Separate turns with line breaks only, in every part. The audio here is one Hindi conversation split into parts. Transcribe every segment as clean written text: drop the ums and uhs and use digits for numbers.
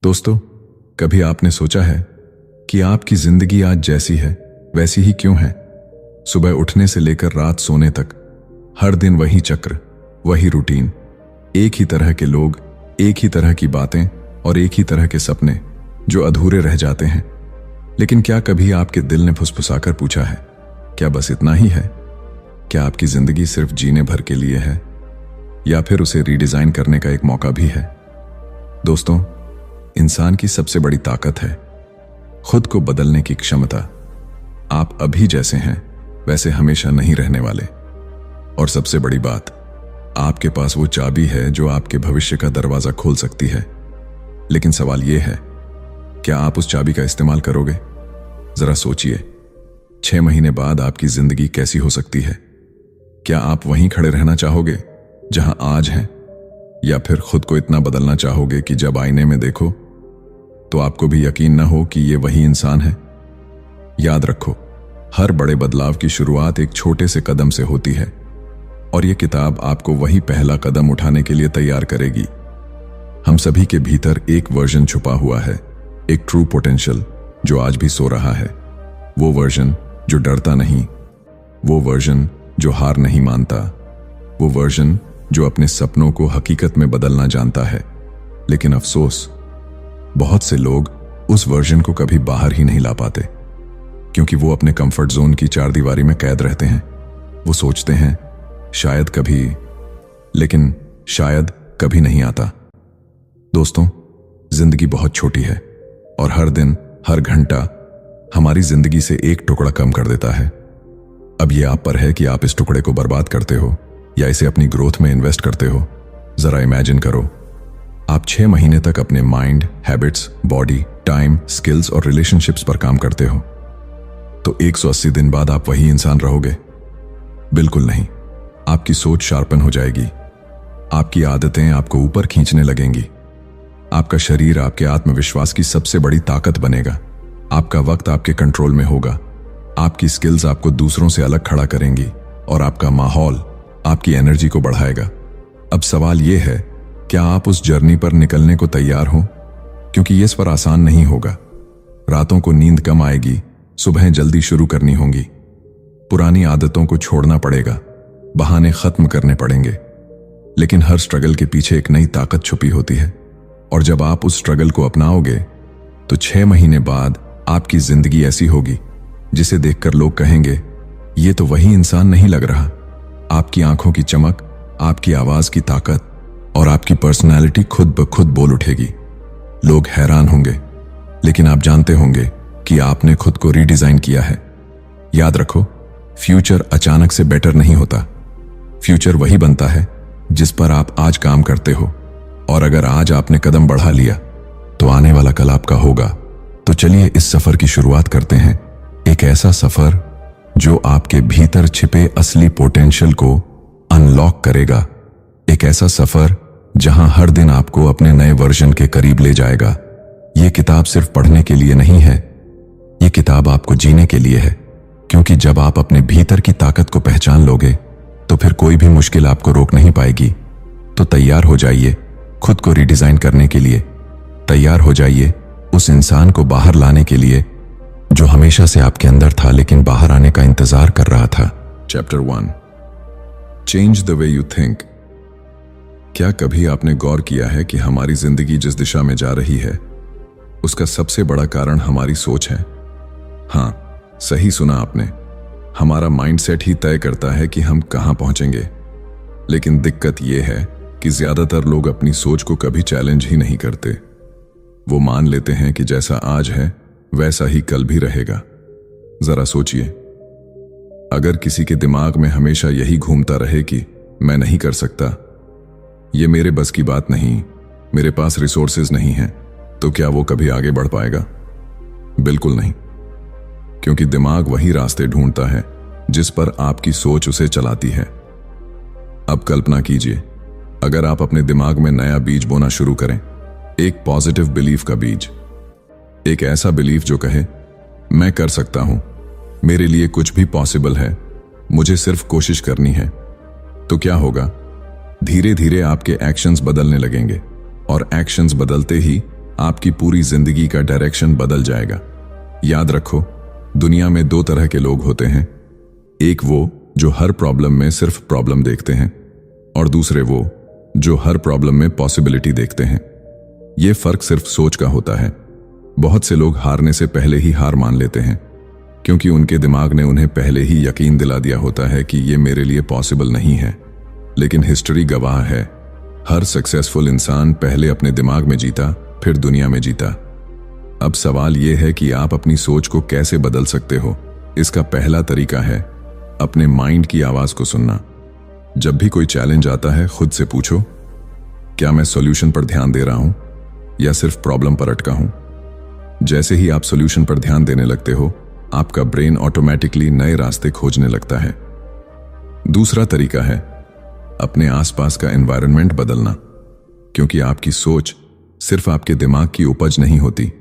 दोस्तों, कभी आपने सोचा है कि आपकी जिंदगी आज जैसी है वैसी ही क्यों है? सुबह उठने से लेकर रात सोने तक हर दिन वही चक्र, वही रूटीन, एक ही तरह के लोग, एक ही तरह की बातें और एक ही तरह के सपने जो अधूरे रह जाते हैं। लेकिन क्या कभी आपके दिल ने फुसफुसाकर पूछा है, क्या बस इतना ही है? क्या आपकी जिंदगी सिर्फ जीने भर के लिए है या फिर उसे रीडिजाइन करने का एक मौका भी है? दोस्तों, इंसान की सबसे बड़ी ताकत है खुद को बदलने की क्षमता। आप अभी जैसे हैं वैसे हमेशा नहीं रहने वाले। और सबसे बड़ी बात, आपके पास वो चाबी है जो आपके भविष्य का दरवाजा खोल सकती है। लेकिन सवाल यह है, क्या आप उस चाबी का इस्तेमाल करोगे? जरा सोचिए, 6 महीने बाद आपकी जिंदगी कैसी हो सकती है? क्या आप वहीं खड़े रहना चाहोगे जहां आज हैं, या फिर खुद को इतना बदलना चाहोगे कि जब आईने में देखो तो आपको भी यकीन न हो कि ये वही इंसान है? याद रखो, हर बड़े बदलाव की शुरुआत एक छोटे से कदम से होती है और ये किताब आपको वही पहला कदम उठाने के लिए तैयार करेगी। हम सभी के भीतर एक वर्जन छुपा हुआ है, एक ट्रू पोटेंशियल जो आज भी सो रहा है। वो वर्जन जो डरता नहीं, वो वर्जन जो हार नहीं मानता, वो वर्जन जो अपने सपनों को हकीकत में बदलना जानता है। लेकिन अफसोस, बहुत से लोग उस वर्जन को कभी बाहर ही नहीं ला पाते, क्योंकि वो अपने कंफर्ट जोन की चारदीवारी में कैद रहते हैं। वो सोचते हैं शायद कभी, लेकिन शायद कभी नहीं आता। दोस्तों, जिंदगी बहुत छोटी है और हर दिन, हर घंटा हमारी जिंदगी से एक टुकड़ा कम कर देता है। अब ये आप पर है कि आप इस टुकड़े को बर्बाद करते हो या इसे अपनी ग्रोथ में इन्वेस्ट करते हो। जरा इमेजिन करो, आप 6 महीने तक अपने mind, habits, body, time, skills और रिलेशनशिप्स पर काम करते हो, तो 180 दिन बाद आप वही इंसान रहोगे? बिल्कुल नहीं। आपकी सोच शार्पन हो जाएगी, आपकी आदतें आपको ऊपर खींचने लगेंगी, आपका शरीर आपके आत्मविश्वास की सबसे बड़ी ताकत बनेगा, आपका वक्त आपके कंट्रोल में होगा, आपकी स्किल्स आपको दूसरों से अलग खड़ा करेंगी और आपका माहौल आपकी एनर्जी को बढ़ाएगा। अब सवाल यह है, क्या आप उस जर्नी पर निकलने को तैयार हो? क्योंकि ये इस पर आसान नहीं होगा। रातों को नींद कम आएगी, सुबह जल्दी शुरू करनी होंगी, पुरानी आदतों को छोड़ना पड़ेगा, बहाने खत्म करने पड़ेंगे। लेकिन हर स्ट्रगल के पीछे एक नई ताकत छुपी होती है और जब आप उस स्ट्रगल को अपनाओगे तो 6 महीने बाद आपकी जिंदगी ऐसी होगी जिसे देखकर लोग कहेंगे, ये तो वही इंसान नहीं लग रहा। आपकी आंखों की चमक, आपकी आवाज की ताकत और आपकी पर्सनालिटी खुद ब खुद बोल उठेगी। लोग हैरान होंगे, लेकिन आप जानते होंगे कि आपने खुद को रीडिजाइन किया है। याद रखो, फ्यूचर अचानक से बेटर नहीं होता। फ्यूचर वही बनता है जिस पर आप आज काम करते हो, और अगर आज आपने कदम बढ़ा लिया तो आने वाला कल आपका होगा। तो चलिए इस सफर की शुरुआत करते हैं, एक ऐसा सफर जो आपके भीतर छिपे असली पोटेंशियल को अनलॉक करेगा। एक ऐसा सफर जहां हर दिन आपको अपने नए वर्जन के करीब ले जाएगा। यह किताब सिर्फ पढ़ने के लिए नहीं है, यह किताब आपको जीने के लिए है। क्योंकि जब आप अपने भीतर की ताकत को पहचान लोगे तो फिर कोई भी मुश्किल आपको रोक नहीं पाएगी। तो तैयार हो जाइए खुद को रीडिजाइन करने के लिए। तैयार हो जाइए उस इंसान को बाहर लाने के लिए जो हमेशा से आपके अंदर था लेकिन बाहर आने का इंतजार कर रहा था। Chapter 1, change the way you think. क्या कभी आपने गौर किया है कि हमारी जिंदगी जिस दिशा में जा रही है उसका सबसे बड़ा कारण हमारी सोच है? हाँ, सही सुना आपने। हमारा माइंडसेट ही तय करता है कि हम कहां पहुंचेंगे। लेकिन दिक्कत यह है कि ज्यादातर लोग अपनी सोच को कभी चैलेंज ही नहीं करते। वो मान लेते हैं कि जैसा आज है वैसा ही कल भी रहेगा। जरा सोचिए, अगर किसी के दिमाग में हमेशा यही घूमता रहे कि मैं नहीं कर सकता, ये मेरे बस की बात नहीं, मेरे पास रिसोर्सेज नहीं हैं, तो क्या वो कभी आगे बढ़ पाएगा? बिल्कुल नहीं। क्योंकि दिमाग वही रास्ते ढूंढता है जिस पर आपकी सोच उसे चलाती है। अब कल्पना कीजिए, अगर आप अपने दिमाग में नया बीज बोना शुरू करें, एक पॉजिटिव बिलीफ का बीज, एक ऐसा बिलीफ जो कहे मैं कर सकता हूं, मेरे लिए कुछ भी पॉसिबल है, मुझे सिर्फ कोशिश करनी है, तो क्या होगा? धीरे धीरे आपके एक्शंस बदलने लगेंगे और एक्शंस बदलते ही आपकी पूरी जिंदगी का डायरेक्शन बदल जाएगा। याद रखो, दुनिया में दो तरह के लोग होते हैं। एक वो जो हर प्रॉब्लम में सिर्फ प्रॉब्लम देखते हैं, और दूसरे वो जो हर प्रॉब्लम में पॉसिबिलिटी देखते हैं। यह फर्क सिर्फ सोच का होता है। बहुत से लोग हारने से पहले ही हार मान लेते हैं, क्योंकि उनके दिमाग ने उन्हें पहले ही यकीन दिला दिया होता है कि यह मेरे लिए पॉसिबल नहीं है। लेकिन हिस्ट्री गवाह है, हर सक्सेसफुल इंसान पहले अपने दिमाग में जीता, फिर दुनिया में जीता। अब सवाल यह है कि आप अपनी सोच को कैसे बदल सकते हो। इसका पहला तरीका है अपने माइंड की आवाज को सुनना। जब भी कोई चैलेंज आता है, खुद से पूछो, क्या मैं सॉल्यूशन पर ध्यान दे रहा हूं या सिर्फ प्रॉब्लम पर अटका हूं? जैसे ही आप सॉल्यूशन पर ध्यान देने लगते हो, आपका ब्रेन ऑटोमेटिकली नए रास्ते खोजने लगता है। दूसरा तरीका है अपने आसपास का एनवायरनमेंट बदलना, क्योंकि आपकी सोच सिर्फ आपके दिमाग की उपज नहीं होती,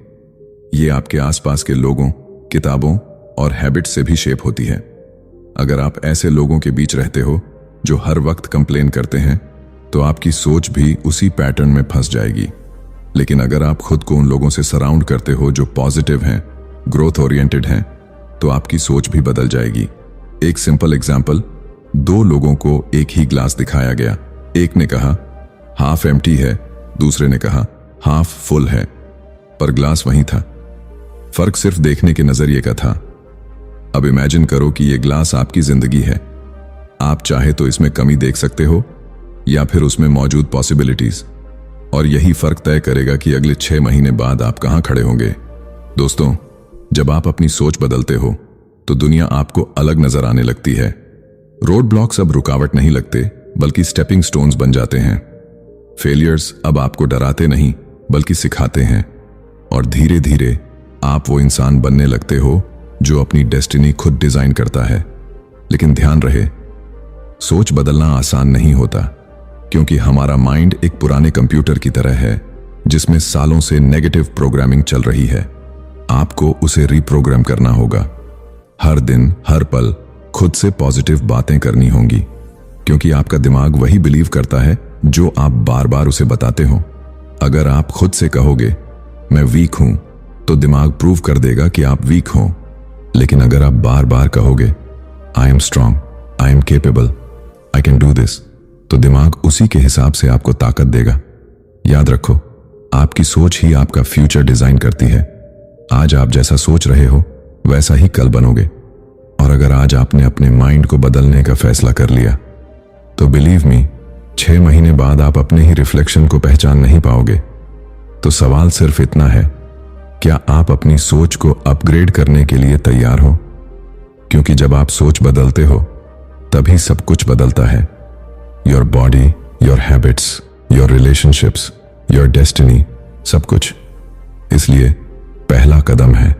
ये आपके आसपास के लोगों, किताबों और हैबिट से भी शेप होती है। अगर आप ऐसे लोगों के बीच रहते हो जो हर वक्त कंप्लेन करते हैं, तो आपकी सोच भी उसी पैटर्न में फंस जाएगी। लेकिन अगर आप खुद को उन लोगों से सराउंड करते हो जो पॉजिटिव हैं, ग्रोथ ओरिएंटेड हैं, तो आपकी सोच भी बदल जाएगी। एक सिंपल एग्जाम्पल, दो लोगों को एक ही ग्लास दिखाया गया। एक ने कहा हाफ एम्प्टी है, दूसरे ने कहा हाफ फुल है, पर ग्लास वही था। फर्क सिर्फ देखने के नजरिए का था। अब इमेजिन करो कि यह ग्लास आपकी जिंदगी है। आप चाहे तो इसमें कमी देख सकते हो या फिर उसमें मौजूद पॉसिबिलिटीज, और यही फर्क तय करेगा कि अगले 6 महीने बाद आप कहां खड़े होंगे। दोस्तों, जब आप अपनी सोच बदलते हो तो दुनिया आपको अलग नजर आने लगती है। रोड ब्लॉक्स अब रुकावट नहीं लगते, बल्कि स्टेपिंग स्टोन्स बन जाते हैं। फेलियर्स अब आपको डराते नहीं, बल्कि सिखाते हैं, और धीरे धीरे आप वो इंसान बनने लगते हो जो अपनी डेस्टिनी खुद डिजाइन करता है। लेकिन ध्यान रहे, सोच बदलना आसान नहीं होता, क्योंकि हमारा माइंड एक पुराने कंप्यूटर की तरह है जिसमें सालों से नेगेटिव प्रोग्रामिंग चल रही है। आपको उसे रीप्रोग्राम करना होगा। हर दिन, हर पल खुद से पॉजिटिव बातें करनी होंगी, क्योंकि आपका दिमाग वही बिलीव करता है जो आप बार बार उसे बताते हो। अगर आप खुद से कहोगे मैं वीक हूं, तो दिमाग प्रूव कर देगा कि आप वीक हो। लेकिन अगर आप बार बार कहोगे I am strong, I am capable, I can do this, तो दिमाग उसी के हिसाब से आपको ताकत देगा। याद रखो, आपकी सोच ही आपका फ्यूचर डिजाइन करती है। आज आप जैसा सोच रहे हो, वैसा ही कल बनोगे। और अगर आज आपने अपने माइंड को बदलने का फैसला कर लिया, तो बिलीव मी, 6 महीने बाद आप अपने ही रिफ्लेक्शन को पहचान नहीं पाओगे। तो सवाल सिर्फ इतना है, क्या आप अपनी सोच को अपग्रेड करने के लिए तैयार हो? क्योंकि जब आप सोच बदलते हो, तभी सब कुछ बदलता है। Your body, your habits, your relationships, your destiny, सब कुछ। इसलिए पहला कदम है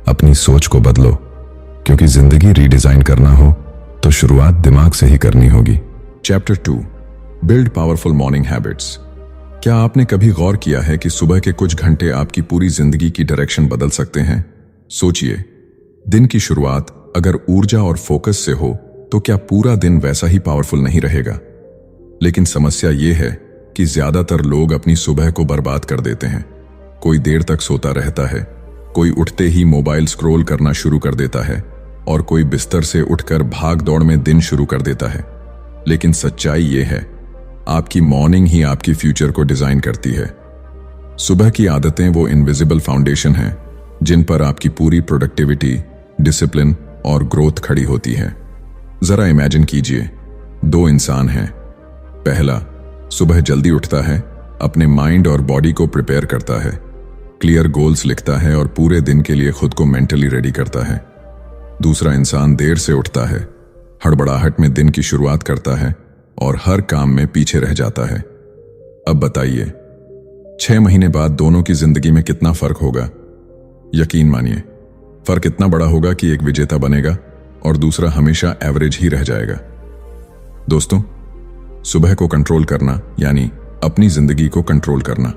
अपनी सोच को बदलो, क्योंकि जिंदगी रीडिजाइन करना हो तो शुरुआत दिमाग से ही करनी होगी। Chapter 2, build powerful morning habits. क्या आपने कभी गौर किया है कि सुबह के कुछ घंटे आपकी पूरी जिंदगी की डायरेक्शन बदल सकते हैं? सोचिए, दिन की शुरुआत अगर ऊर्जा और फोकस से हो, तो क्या पूरा दिन वैसा ही पावरफुल नहीं रहेगा? लेकिन समस्या यह है कि ज्यादातर लोग अपनी सुबह को बर्बाद कर देते हैं। कोई देर तक सोता रहता है, कोई उठते ही मोबाइल स्क्रॉल करना शुरू कर देता है, और कोई बिस्तर से उठकर भाग दौड़ में दिन शुरू कर देता है। लेकिन सच्चाई यह है, आपकी मॉर्निंग ही आपकी फ्यूचर को डिजाइन करती है। सुबह की आदतें वो इनविजिबल फाउंडेशन हैं जिन पर आपकी पूरी प्रोडक्टिविटी, डिसिप्लिन और ग्रोथ खड़ी होती है। जरा इमेजिन कीजिए, 2 इंसान हैं। पहला सुबह जल्दी उठता है, अपने माइंड और बॉडी को प्रिपेयर करता है, क्लियर गोल्स लिखता है और पूरे दिन के लिए खुद को मेंटली रेडी करता है। दूसरा इंसान देर से उठता है, हड़बड़ाहट में दिन की शुरुआत करता है और हर काम में पीछे रह जाता है। अब बताइए, 6 महीने बाद दोनों की जिंदगी में कितना फर्क होगा? यकीन मानिए, फर्क इतना बड़ा होगा कि एक विजेता बनेगा और दूसरा हमेशा एवरेज ही रह जाएगा। दोस्तों, सुबह को कंट्रोल करना यानी अपनी जिंदगी को कंट्रोल करना,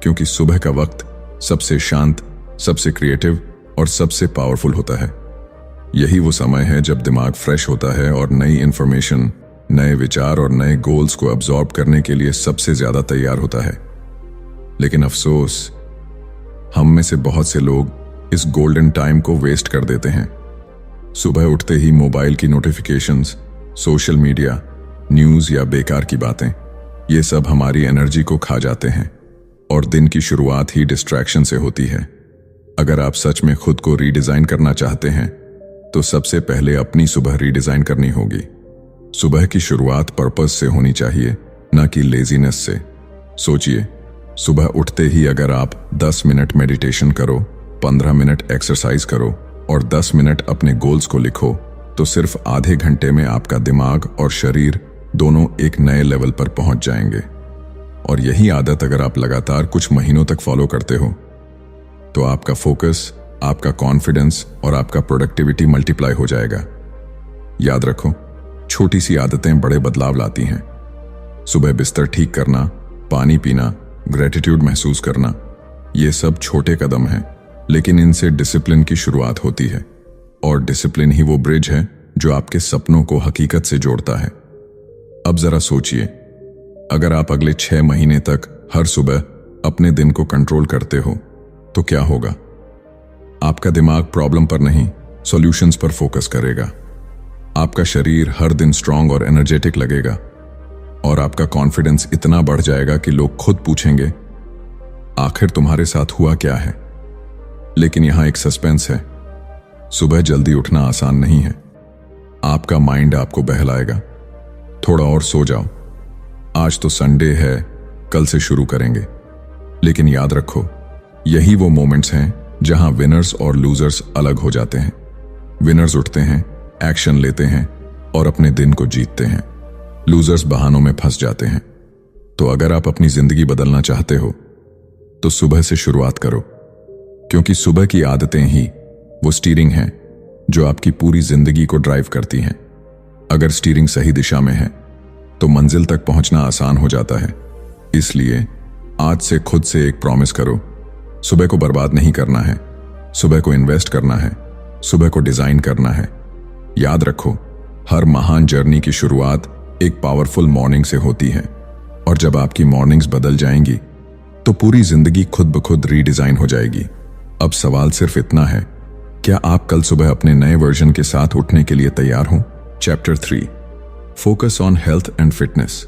क्योंकि सुबह का वक्त सबसे शांत, सबसे क्रिएटिव और सबसे पावरफुल होता है। यही वो समय है जब दिमाग फ्रेश होता है और नई इंफॉर्मेशन, नए विचार और नए गोल्स को अब्सॉर्ब करने के लिए सबसे ज्यादा तैयार होता है। लेकिन अफसोस, हम में से बहुत से लोग इस गोल्डन टाइम को वेस्ट कर देते हैं। सुबह उठते ही मोबाइल की नोटिफिकेशंस, सोशल मीडिया, न्यूज़ या बेकार की बातें, ये सब हमारी एनर्जी को खा जाते हैं और दिन की शुरुआत ही डिस्ट्रैक्शन से होती है। अगर आप सच में खुद को रीडिज़ाइन करना चाहते हैं तो सबसे पहले अपनी सुबह रीडिज़ाइन करनी होगी। सुबह की शुरुआत पर्पस से होनी चाहिए, न कि लेजीनेस से। सोचिए, सुबह उठते ही अगर आप 10 मिनट मेडिटेशन करो, 15 मिनट एक्सरसाइज करो और 10 मिनट अपने गोल्स को लिखो, तो सिर्फ आधे घंटे में आपका दिमाग और शरीर दोनों एक नए लेवल पर पहुंच जाएंगे। और यही आदत अगर आप लगातार कुछ महीनों तक फॉलो करते हो तो आपका फोकस, आपका कॉन्फिडेंस और आपका प्रोडक्टिविटी मल्टीप्लाई हो जाएगा। याद रखो, छोटी सी आदतें बड़े बदलाव लाती हैं। सुबह बिस्तर ठीक करना, पानी पीना, ग्रेटिट्यूड महसूस करना, ये सब छोटे कदम हैं, लेकिन इनसे डिसिप्लिन की शुरुआत होती है और डिसिप्लिन ही वो ब्रिज है जो आपके सपनों को हकीकत से जोड़ता है। अब जरा सोचिए, अगर आप अगले 6 महीने तक हर सुबह अपने दिन को कंट्रोल करते हो तो क्या होगा? आपका दिमाग प्रॉब्लम पर नहीं, सॉल्यूशंस पर फोकस करेगा। आपका शरीर हर दिन स्ट्रांग और एनर्जेटिक लगेगा और आपका कॉन्फिडेंस इतना बढ़ जाएगा कि लोग खुद पूछेंगे, आखिर तुम्हारे साथ हुआ क्या है? लेकिन यहां एक सस्पेंस है। सुबह जल्दी उठना आसान नहीं है। आपका माइंड आपको बहलाएगा, थोड़ा और सो जाओ, आज तो संडे है, कल से शुरू करेंगे। लेकिन याद रखो, यही वो मोमेंट्स हैं जहां विनर्स और लूजर्स अलग हो जाते हैं। विनर्स उठते हैं, एक्शन लेते हैं और अपने दिन को जीतते हैं। लूजर्स बहानों में फंस जाते हैं। तो अगर आप अपनी जिंदगी बदलना चाहते हो तो सुबह से शुरुआत करो, क्योंकि सुबह की आदतें ही वो स्टीयरिंग हैं जो आपकी पूरी जिंदगी को ड्राइव करती हैं। अगर स्टीयरिंग सही दिशा में है तो मंजिल तक पहुंचना आसान हो जाता है। इसलिए आज से खुद से एक प्रॉमिस करो, सुबह को बर्बाद नहीं करना है, सुबह को इन्वेस्ट करना है, सुबह को डिजाइन करना है। याद रखो, हर महान जर्नी की शुरुआत एक पावरफुल मॉर्निंग से होती है और जब आपकी मॉर्निंग्स बदल जाएंगी तो पूरी जिंदगी खुद ब खुद रीडिजाइन हो जाएगी। अब सवाल सिर्फ इतना है, क्या आप कल सुबह अपने नए वर्जन के साथ उठने के लिए तैयार हो? Chapter 3, focus on health and fitness.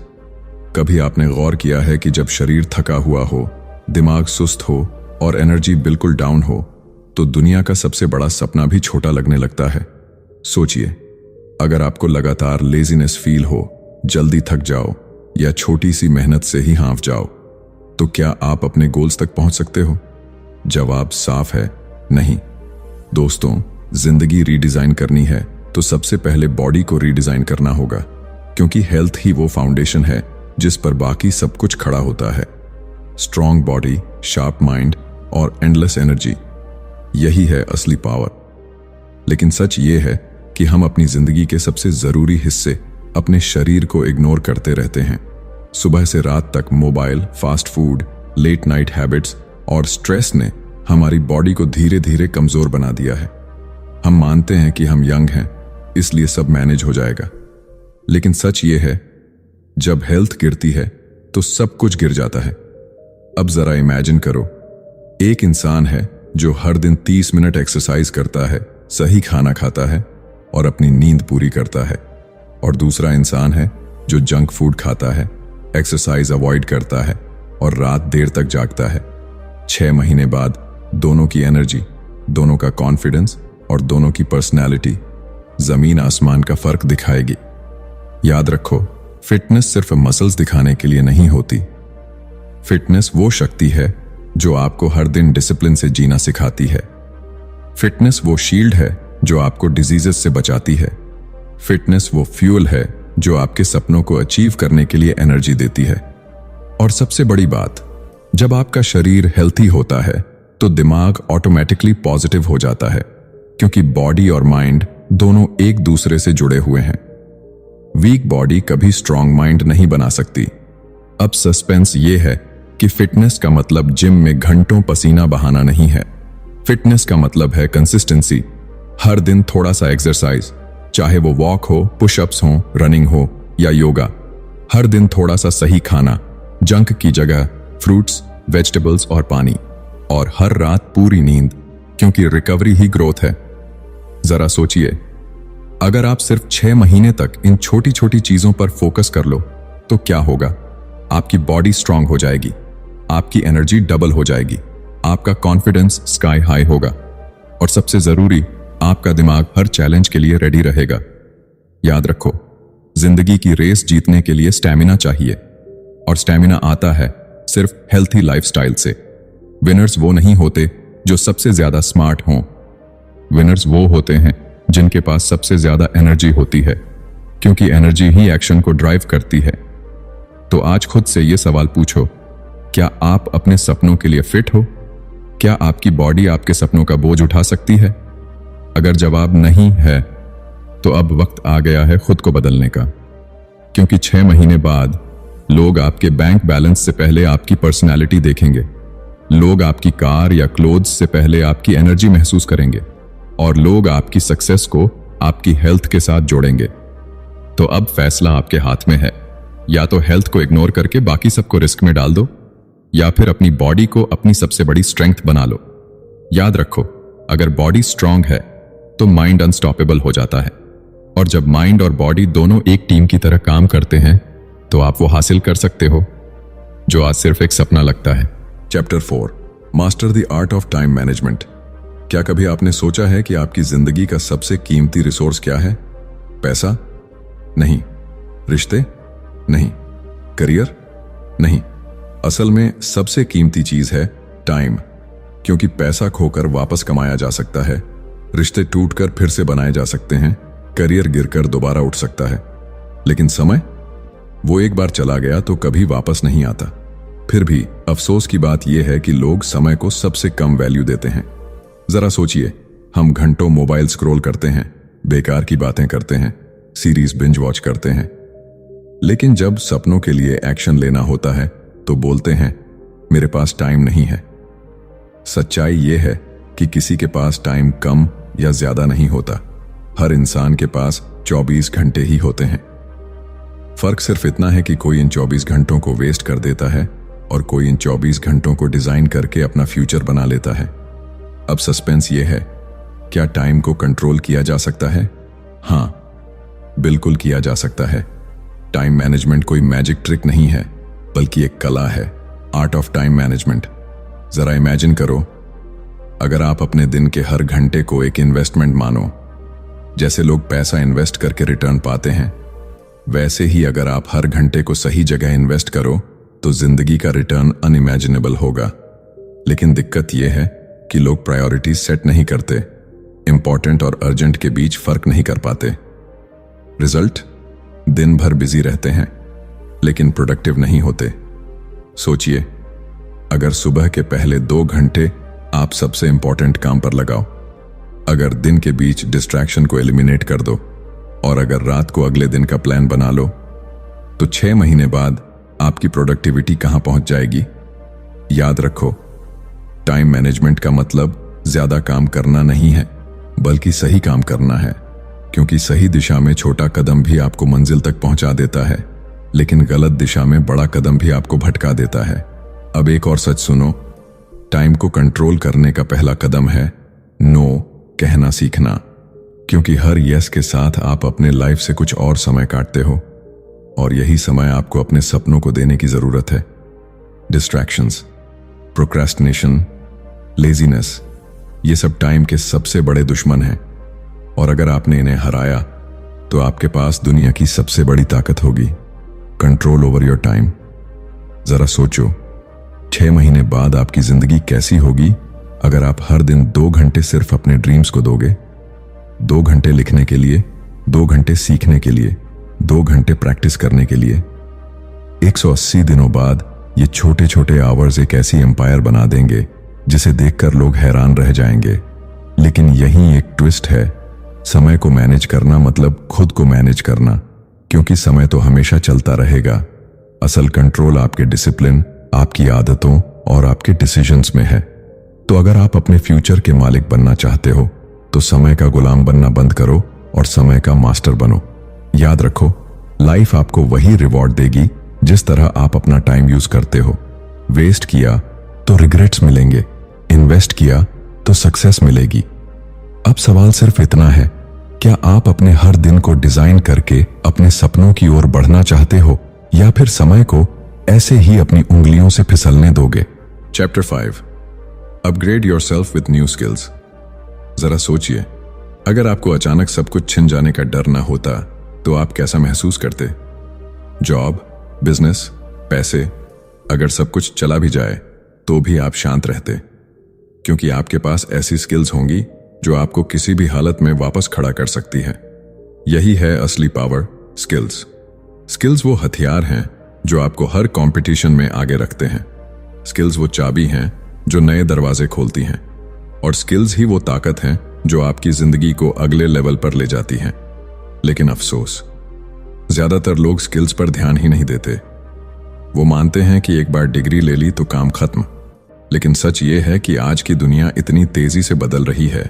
कभी आपने गौर किया है कि जब शरीर थका हुआ हो, दिमाग सुस्त हो और एनर्जी बिल्कुल डाउन हो तो दुनिया का सबसे बड़ा सपना भी छोटा लगने लगता है। सोचिए, अगर आपको लगातार लेजीनेस फील हो, जल्दी थक जाओ या छोटी सी मेहनत से ही हांफ जाओ, तो क्या आप अपने गोल्स तक पहुंच सकते हो? जवाब साफ है, नहीं। दोस्तों, जिंदगी रीडिजाइन करनी है तो सबसे पहले बॉडी को रीडिजाइन करना होगा, क्योंकि हेल्थ ही वो फाउंडेशन है जिस पर बाकी सब कुछ खड़ा होता है। स्ट्रॉन्ग बॉडी, शार्प माइंड और एंडलेस एनर्जी, यही है असली पावर। लेकिन सच ये है कि हम अपनी जिंदगी के सबसे जरूरी हिस्से, अपने शरीर को इग्नोर करते रहते हैं। सुबह से रात तक mobile, fast food, late night habits और स्ट्रेस ने हमारी बॉडी को धीरे धीरे कमजोर बना दिया है। हम मानते हैं कि हम यंग हैं, इसलिए सब मैनेज हो जाएगा। लेकिन सच ये है, जब हेल्थ गिरती है तो सब कुछ गिर जाता है। अब जरा इमेजिन करो, एक इंसान है जो हर दिन 30 मिनट एक्सरसाइज करता है, सही खाना खाता है और अपनी नींद पूरी करता है, और दूसरा इंसान है जो जंक फूड खाता है, एक्सरसाइज अवॉइड करता है और रात देर तक जागता है। 6 महीने बाद दोनों की एनर्जी, दोनों का कॉन्फिडेंस और दोनों की पर्सनैलिटी जमीन आसमान का फर्क दिखाएगी। याद रखो, फिटनेस सिर्फ मसल्स दिखाने के लिए नहीं होती। फिटनेस वो शक्ति है जो आपको हर दिन डिसिप्लिन से जीना सिखाती है। फिटनेस वो शील्ड है जो आपको डिजीजेस से बचाती है। फिटनेस वो फ्यूल है जो आपके सपनों को अचीव करने के लिए एनर्जी देती है। और सबसे बड़ी बात, जब आपका शरीर हेल्थी होता है तो दिमाग ऑटोमेटिकली पॉजिटिव हो जाता है, क्योंकि बॉडी और माइंड दोनों एक दूसरे से जुड़े हुए हैं। वीक बॉडी कभी स्ट्रांग माइंड नहीं बना सकती। अब सस्पेंस ये है कि फिटनेस का मतलब जिम में घंटों पसीना बहाना नहीं है। फिटनेस का मतलब है कंसिस्टेंसी। हर दिन थोड़ा सा एक्सरसाइज, चाहे वो वॉक हो, पुशअप्स हो, रनिंग हो या योगा। हर दिन थोड़ा सा सही खाना, जंक की जगह फ्रूट्स, वेजिटेबल्स और पानी। और हर रात पूरी नींद, क्योंकि रिकवरी ही ग्रोथ है। जरा सोचिए, अगर आप सिर्फ 6 महीने तक इन छोटी छोटी चीजों पर फोकस कर लो तो क्या होगा? आपकी बॉडी स्ट्रांग हो जाएगी, आपकी एनर्जी डबल हो जाएगी, आपका कॉन्फिडेंस स्काई हाई होगा, और सबसे जरूरी, आपका दिमाग हर चैलेंज के लिए रेडी रहेगा। याद रखो, जिंदगी की रेस जीतने के लिए स्टैमिना चाहिए, और स्टैमिना आता है सिर्फ हेल्थी लाइफस्टाइल से। विनर्स वो नहीं होते जो सबसे ज्यादा स्मार्ट हों, विनर्स वो होते हैं जिनके पास सबसे ज्यादा एनर्जी होती है, क्योंकि एनर्जी ही एक्शन को ड्राइव करती है। तो आज खुद से ये सवाल पूछो, क्या आप अपने सपनों के लिए फिट हो? क्या आपकी बॉडी आपके सपनों का बोझ उठा सकती है? अगर जवाब नहीं है तो अब वक्त आ गया है खुद को बदलने का, क्योंकि 6 महीने बाद लोग आपके बैंक बैलेंस से पहले आपकी पर्सनालिटी देखेंगे, लोग आपकी कार या क्लोथ्स से पहले आपकी एनर्जी महसूस करेंगे, और लोग आपकी सक्सेस को आपकी हेल्थ के साथ जोड़ेंगे। तो अब फैसला आपके हाथ में है, या तो हेल्थ को इग्नोर करके बाकी सबको रिस्क में डाल दो, या फिर अपनी बॉडी को अपनी सबसे बड़ी स्ट्रेंथ बना लो। याद रखो, अगर बॉडी स्ट्रांग है तो माइंड अनस्टॉपेबल हो जाता है, और जब माइंड और बॉडी दोनों एक टीम की तरह काम करते हैं तो आप वो हासिल कर सकते हो जो आज सिर्फ एक सपना लगता है। Chapter 4, master the art of time management. क्या कभी आपने सोचा है कि आपकी जिंदगी का सबसे कीमती रिसोर्स क्या है? पैसा? नहीं। रिश्ते? नहीं। करियर? नहीं। असल में सबसे कीमती चीज है टाइम, क्योंकि पैसा खोकर वापस कमाया जा सकता है, रिश्ते टूटकर फिर से बनाए जा सकते हैं, करियर गिरकर दोबारा उठ सकता है, लेकिन समय, वो एक बार चला गया तो कभी वापस नहीं आता। फिर भी अफसोस की बात यह है कि लोग समय को सबसे कम वैल्यू देते हैं। जरा सोचिए, हम घंटों मोबाइल स्क्रॉल करते हैं, बेकार की बातें करते हैं, सीरीज बिंज वॉच करते हैं, लेकिन जब सपनों के लिए एक्शन लेना होता है तो बोलते हैं मेरे पास टाइम नहीं है। सच्चाई यह है कि किसी के पास टाइम कम या ज्यादा नहीं होता, हर इंसान के पास 24 घंटे ही होते हैं। फर्क सिर्फ इतना है कि कोई इन 24 घंटों को वेस्ट कर देता है और कोई इन 24 घंटों को डिजाइन करके अपना फ्यूचर बना लेता है। अब सस्पेंस ये है, क्या टाइम को कंट्रोल किया जा सकता है? हाँ, बिल्कुल किया जा सकता है। टाइम मैनेजमेंट कोई मैजिक ट्रिक नहीं है, बल्कि एक कला है, आर्ट ऑफ टाइम मैनेजमेंट। जरा इमेजिन करो, अगर आप अपने दिन के हर घंटे को एक इन्वेस्टमेंट मानो, जैसे लोग पैसा इन्वेस्ट करके रिटर्न पाते हैं, वैसे ही अगर आप हर घंटे को सही जगह इन्वेस्ट करो तो जिंदगी का रिटर्न अनइमेजिनेबल होगा। लेकिन दिक्कत यह है कि लोग प्रायोरिटीज सेट नहीं करते, इंपॉर्टेंट और अर्जेंट के बीच फर्क नहीं कर पाते। रिजल्ट, दिन भर बिजी रहते हैं लेकिन प्रोडक्टिव नहीं होते। सोचिए, अगर सुबह के पहले 2 घंटे आप सबसे इंपॉर्टेंट काम पर लगाओ, अगर दिन के बीच डिस्ट्रैक्शन को एलिमिनेट कर दो, और अगर रात को अगले दिन का प्लान बना लो, तो 6 महीने बाद आपकी प्रोडक्टिविटी कहां पहुंच जाएगी? याद रखो, टाइम मैनेजमेंट का मतलब ज्यादा काम करना नहीं है, बल्कि सही काम करना है, क्योंकि सही दिशा में छोटा कदम भी आपको मंजिल तक पहुंचा देता है, लेकिन गलत दिशा में बड़ा कदम भी आपको भटका देता है। अब एक और सच सुनो, टाइम को कंट्रोल करने का पहला कदम है नो कहना सीखना, क्योंकि हर यस के साथ आप अपने लाइफ से कुछ और समय काटते हो, और यही समय आपको अपने सपनों को देने की जरूरत है। डिस्ट्रैक्शंस, प्रोक्रेस्टिनेशन, लेजीनेस, ये सब टाइम के सबसे बड़े दुश्मन हैं, और अगर आपने इन्हें हराया तो आपके पास दुनिया की सबसे बड़ी ताकत होगी, कंट्रोल ओवर योर टाइम। जरा सोचो, 6 महीने बाद आपकी जिंदगी कैसी होगी अगर आप हर दिन 2 घंटे सिर्फ अपने ड्रीम्स को दोगे? 2 घंटे लिखने के लिए, 2 घंटे सीखने के लिए, 2 घंटे प्रैक्टिस करने के लिए। 180 दिनों बाद ये छोटे छोटे आवर्स एक ऐसी एम्पायर बना देंगे जिसे देखकर लोग हैरान रह जाएंगे। लेकिन यही एक ट्विस्ट है, समय को मैनेज करना मतलब खुद को मैनेज करना, क्योंकि समय तो हमेशा चलता रहेगा। असल कंट्रोल आपके डिसिप्लिन, आपकी आदतों और आपके डिसीजंस में है। तो अगर आप अपने फ्यूचर के मालिक बनना चाहते हो तो समय का गुलाम बनना बंद करो और समय का मास्टर बनो। याद रखो, लाइफ आपको वही रिवॉर्ड देगी जिस तरह आप अपना टाइम यूज करते हो। वेस्ट किया तो रिग्रेट्स मिलेंगे, इन्वेस्ट किया तो सक्सेस मिलेगी। अब सवाल सिर्फ इतना है, क्या आप अपने हर दिन को डिजाइन करके अपने सपनों की ओर बढ़ना चाहते हो, या फिर समय को ऐसे ही अपनी उंगलियों से फिसलने दोगे? Chapter 5, upgrade yourself with new skills. जरा सोचिए, अगर आपको अचानक सब कुछ छिन जाने का डर ना होता तो आप कैसा महसूस करते? जॉब, बिजनेस, पैसे, अगर सब कुछ चला भी जाए तो भी आप शांत रहते, क्योंकि आपके पास ऐसी स्किल्स होंगी जो आपको किसी भी हालत में वापस खड़ा कर सकती है। यही है असली पावर, स्किल्स। स्किल्स वो हथियार हैं जो आपको हर कंपटीशन में आगे रखते हैं। स्किल्स वो चाबी हैं जो नए दरवाजे खोलती हैं, और स्किल्स ही वो ताकत हैं जो आपकी जिंदगी को अगले लेवल पर ले जाती हैं। लेकिन अफसोस, ज्यादातर लोग स्किल्स पर ध्यान ही नहीं देते। वो मानते हैं कि एक बार डिग्री ले ली तो काम खत्म। लेकिन सच ये है कि आज की दुनिया इतनी तेजी से बदल रही है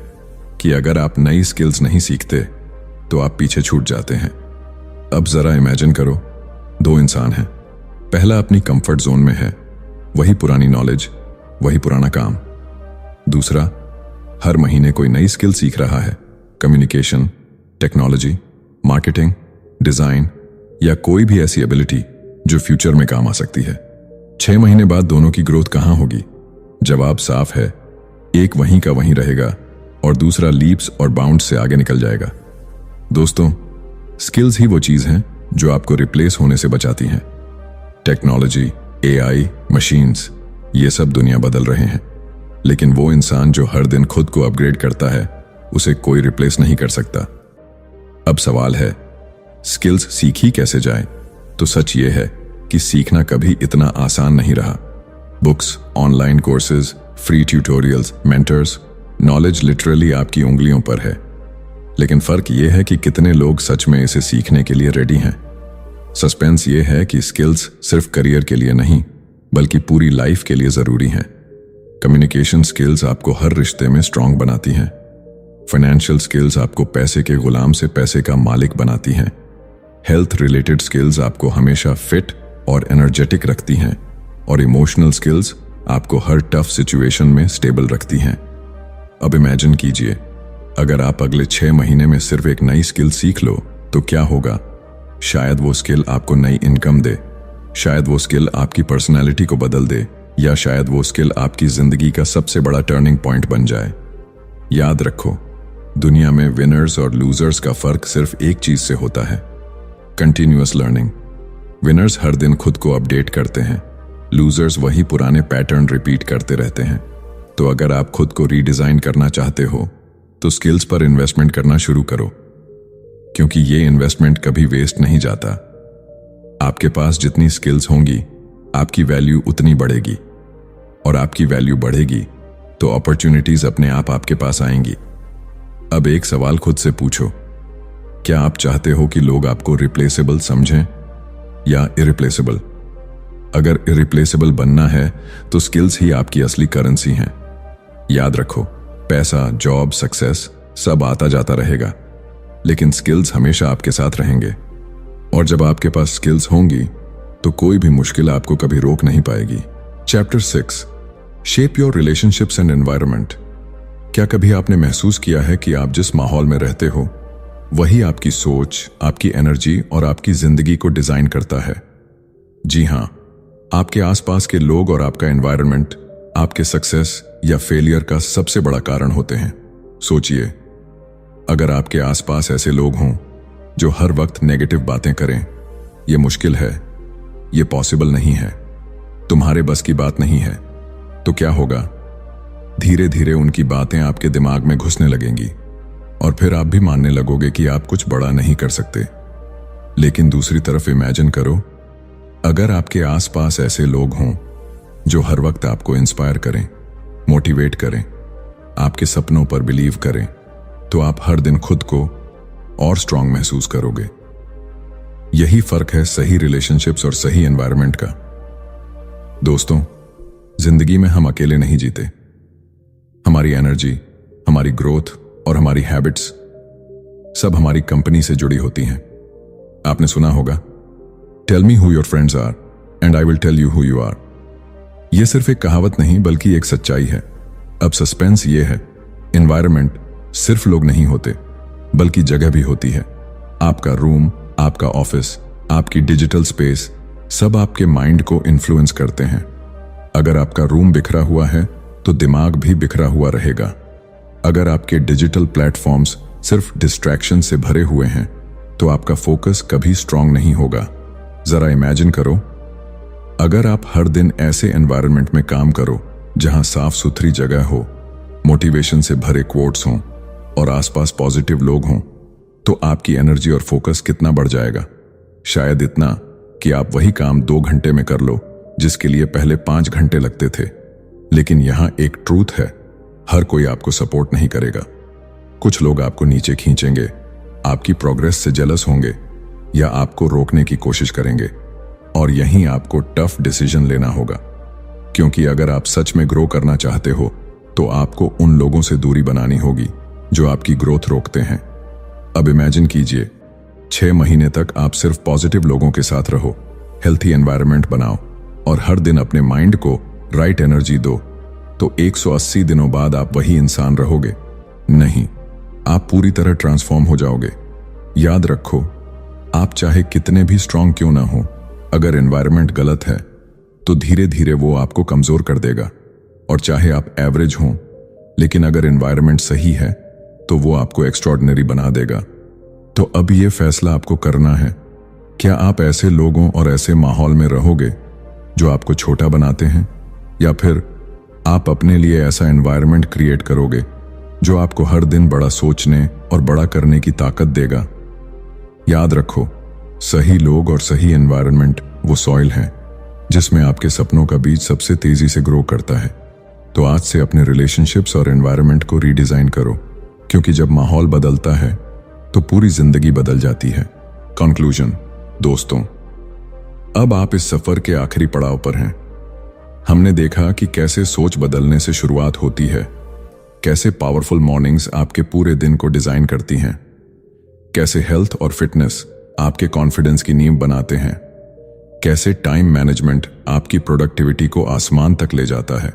कि अगर आप नई स्किल्स नहीं सीखते तो आप पीछे छूट जाते हैं। अब जरा इमेजिन करो, दो इंसान हैं। पहला अपनी कंफर्ट जोन में है, वही पुरानी नॉलेज, वही पुराना काम। दूसरा हर महीने कोई नई स्किल सीख रहा है, कम्युनिकेशन, टेक्नोलॉजी, मार्केटिंग, डिजाइन, या कोई भी ऐसी एबिलिटी जो फ्यूचर में काम आ सकती है। 6 महीने बाद दोनों की ग्रोथ कहां होगी? जवाब साफ है, एक वहीं का वहीं रहेगा और दूसरा लीप्स और बाउंड्स से आगे निकल जाएगा। दोस्तों, स्किल्स ही वो चीज हैं जो आपको रिप्लेस होने से बचाती हैं। टेक्नोलॉजी, एआई, मशीन्स, ये सब दुनिया बदल रहे हैं, लेकिन वो इंसान जो हर दिन खुद को अपग्रेड करता है, उसे कोई रिप्लेस नहीं कर सकता। अब सवाल है, स्किल्स सीखी कैसे जाए? तो सच ये है कि सीखना कभी इतना आसान नहीं रहा। Books, online courses, free tutorials, mentors, knowledge literally आपकी उंगलियों पर है। लेकिन फर्क ये है कि कितने लोग सच में इसे सीखने के लिए रेडी हैं। सस्पेंस ये है कि स्किल्स सिर्फ करियर के लिए नहीं, बल्कि पूरी लाइफ के लिए जरूरी हैं। कम्युनिकेशन स्किल्स आपको हर रिश्ते में स्ट्रांग बनाती हैं। फाइनेंशियल स्किल्स आपको पैसे के गुलाम से पैसे का मालिक बनाती हैं। हेल्थ रिलेटेड स्किल्स आपको हमेशा फिट और एनर्जेटिक रखती हैं, और इमोशनल स्किल्स आपको हर टफ सिचुएशन में स्टेबल रखती हैं। अब इमेजिन कीजिए, अगर आप अगले 6 महीने में सिर्फ एक नई स्किल सीख लो तो क्या होगा? शायद वो स्किल आपको नई इनकम दे, शायद वो स्किल आपकी पर्सनैलिटी को बदल दे, या शायद वो स्किल आपकी जिंदगी का सबसे बड़ा टर्निंग पॉइंट बन जाए। याद रखो, दुनिया में विनर्स और लूजर्स का फर्क सिर्फ एक चीज से होता है, कंटिन्यूअस लर्निंग। विनर्स हर दिन खुद को अपडेट करते हैं, लूजर्स वही पुराने पैटर्न रिपीट करते रहते हैं। तो अगर आप खुद को रीडिजाइन करना चाहते हो तो स्किल्स पर इन्वेस्टमेंट करना शुरू करो, क्योंकि ये इन्वेस्टमेंट कभी वेस्ट नहीं जाता। आपके पास जितनी स्किल्स होंगी, आपकी वैल्यू उतनी बढ़ेगी, और आपकी वैल्यू बढ़ेगी तो अपॉर्चुनिटीज अपने आप आपके पास आएंगी। अब एक सवाल खुद से पूछो, क्या आप चाहते हो कि लोग आपको रिप्लेसेबल समझें या इरिप्लेसेबल? अगर इरिप्लेसेबल बनना है तो स्किल्स ही आपकी असली करेंसी हैं। याद रखो, पैसा, जॉब, सक्सेस सब आता जाता रहेगा, लेकिन स्किल्स हमेशा आपके साथ रहेंगे। और जब आपके पास स्किल्स होंगी तो कोई भी मुश्किल आपको कभी रोक नहीं पाएगी। Chapter 6, shape your relationships and environment. क्या कभी आपने महसूस किया है कि आप जिस माहौल में रहते हो वही आपकी सोच, आपकी एनर्जी और आपकी जिंदगी को डिजाइन करता है? जी हां, आपके आसपास के लोग और आपका एनवायरनमेंट आपके सक्सेस या फेलियर का सबसे बड़ा कारण होते हैं। सोचिए, अगर आपके आसपास ऐसे लोग हों जो हर वक्त नेगेटिव बातें करें, यह मुश्किल है, यह पॉसिबल नहीं है, तुम्हारे बस की बात नहीं है, तो क्या होगा? धीरे धीरे उनकी बातें आपके दिमाग में घुसने लगेंगी और फिर आप भी मानने लगोगे कि आप कुछ बड़ा नहीं कर सकते। लेकिन दूसरी तरफ इमेजिन करो, अगर आपके आसपास ऐसे लोग हों जो हर वक्त आपको इंस्पायर करें, मोटिवेट करें, आपके सपनों पर बिलीव करें, तो आप हर दिन खुद को और स्ट्रांग महसूस करोगे। यही फर्क है सही रिलेशनशिप्स और सही एनवायरनमेंट का। दोस्तों, जिंदगी में हम अकेले नहीं जीते। हमारी एनर्जी, हमारी ग्रोथ और हमारी हैबिट्स सब हमारी कंपनी से जुड़ी होती हैं। आपने सुना होगा, tell me who your friends are and I will tell you who you are. यह सिर्फ एक कहावत नहीं बल्कि एक सच्चाई है। अब सस्पेंस ये है, एनवायरनमेंट सिर्फ लोग नहीं होते, बल्कि जगह भी होती है। आपका रूम, आपका ऑफिस, आपकी डिजिटल स्पेस, सब आपके माइंड को इन्फ्लुएंस करते हैं। अगर आपका रूम बिखरा हुआ है तो दिमाग भी बिखरा हुआ रहेगा। अगर आपके डिजिटल प्लेटफॉर्म्स सिर्फ डिस्ट्रैक्शन से भरे हुए हैं तो आपका फोकस कभी स्ट्रांग नहीं होगा। जरा इमेजिन करो, अगर आप हर दिन ऐसे एनवायरनमेंट में काम करो जहां साफ सुथरी जगह हो, मोटिवेशन से भरे कोट्स हों और आसपास पॉजिटिव लोग हों, तो आपकी एनर्जी और फोकस कितना बढ़ जाएगा। शायद इतना कि आप वही काम 2 घंटे में कर लो जिसके लिए पहले 5 घंटे लगते थे। लेकिन यहां एक ट्रूथ है, हर कोई आपको सपोर्ट नहीं करेगा। कुछ लोग आपको नीचे खींचेंगे, आपकी प्रोग्रेस से जेलस होंगे या आपको रोकने की कोशिश करेंगे, और यहीं आपको टफ डिसीजन लेना होगा। क्योंकि अगर आप सच में ग्रो करना चाहते हो तो आपको उन लोगों से दूरी बनानी होगी जो आपकी ग्रोथ रोकते हैं। अब इमेजिन कीजिए, 6 महीने तक आप सिर्फ पॉजिटिव लोगों के साथ रहो, हेल्थी एनवायरनमेंट बनाओ और हर दिन अपने माइंड को राइट एनर्जी दो, तो 180 दिनों बाद आप वही इंसान रहोगे? नहीं, आप पूरी तरह ट्रांसफॉर्म हो जाओगे। याद रखो, आप चाहे कितने भी स्ट्रांग क्यों ना हो, अगर एनवायरनमेंट गलत है तो धीरे धीरे वो आपको कमजोर कर देगा। और चाहे आप एवरेज हों, लेकिन अगर एनवायरनमेंट सही है तो वो आपको एक्स्ट्रॉर्डिनरी बना देगा। तो अब ये फैसला आपको करना है, क्या आप ऐसे लोगों और ऐसे माहौल में रहोगे जो आपको छोटा बनाते हैं, या फिर आप अपने लिए ऐसा एनवायरनमेंट क्रिएट करोगे जो आपको हर दिन बड़ा सोचने और बड़ा करने की ताकत देगा। याद रखो, सही लोग और सही एनवायरनमेंट वो सॉइल है जिसमें आपके सपनों का बीज सबसे तेजी से ग्रो करता है। तो आज से अपने रिलेशनशिप्स और एनवायरनमेंट को रीडिजाइन करो, क्योंकि जब माहौल बदलता है तो पूरी जिंदगी बदल जाती है। कंक्लूजन, दोस्तों, अब आप इस सफर के आखिरी पड़ाव पर हैं। हमने देखा कि कैसे सोच बदलने से शुरुआत होती है, कैसे पावरफुल मॉर्निंग्स आपके पूरे दिन को डिजाइन करती हैं, कैसे हेल्थ और फिटनेस आपके कॉन्फिडेंस की नींव बनाते हैं, कैसे टाइम मैनेजमेंट आपकी प्रोडक्टिविटी को आसमान तक ले जाता है,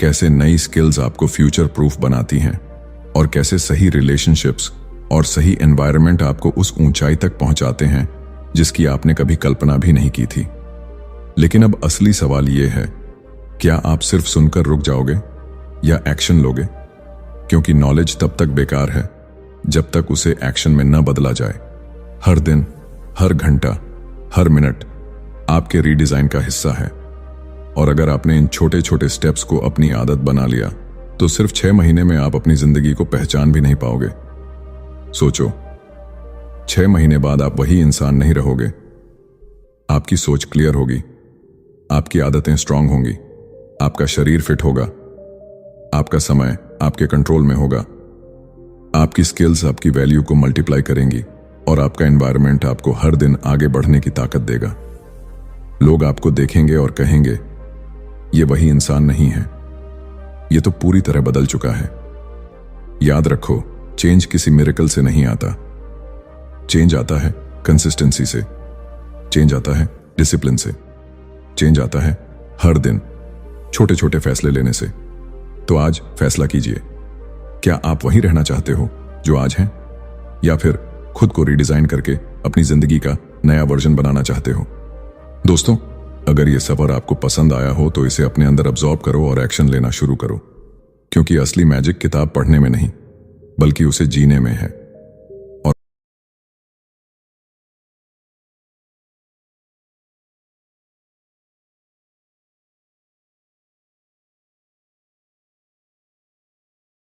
कैसे नई स्किल्स आपको फ्यूचर प्रूफ बनाती हैं, और कैसे सही रिलेशनशिप्स और सही एनवायरनमेंट आपको उस ऊंचाई तक पहुंचाते हैं जिसकी आपने कभी कल्पना भी नहीं की थी। लेकिन अब असली सवाल यह है, क्या आप सिर्फ सुनकर रुक जाओगे या एक्शन लोगे? क्योंकि नॉलेज तब तक बेकार है जब तक उसे एक्शन में न बदला जाए। हर दिन, हर घंटा, हर मिनट आपके रीडिजाइन का हिस्सा है, और अगर आपने इन छोटे छोटे स्टेप्स को अपनी आदत बना लिया तो सिर्फ 6 महीने में आप अपनी जिंदगी को पहचान भी नहीं पाओगे। सोचो, 6 महीने बाद आप वही इंसान नहीं रहोगे। आपकी सोच क्लियर होगी, आपकी आदतें स्ट्रांग होंगी, आपका शरीर फिट होगा, आपका समय आपके कंट्रोल में होगा, आपकी स्किल्स आपकी वैल्यू को मल्टीप्लाई करेंगी, और आपका एनवायरनमेंट आपको हर दिन आगे बढ़ने की ताकत देगा। लोग आपको देखेंगे और कहेंगे, ये वही इंसान नहीं है, ये तो पूरी तरह बदल चुका है। याद रखो, चेंज किसी मिरेकल से नहीं आता। चेंज आता है कंसिस्टेंसी से, चेंज आता है डिसिप्लिन से, चेंज आता है हर दिन छोटे छोटे फैसले लेने से। तो आज फैसला कीजिए, क्या आप वही रहना चाहते हो जो आज हैं, या फिर खुद को रीडिजाइन करके अपनी जिंदगी का नया वर्जन बनाना चाहते हो? दोस्तों, अगर यह सफर आपको पसंद आया हो तो इसे अपने अंदर अब्सॉर्ब करो और एक्शन लेना शुरू करो, क्योंकि असली मैजिक किताब पढ़ने में नहीं बल्कि उसे जीने में है।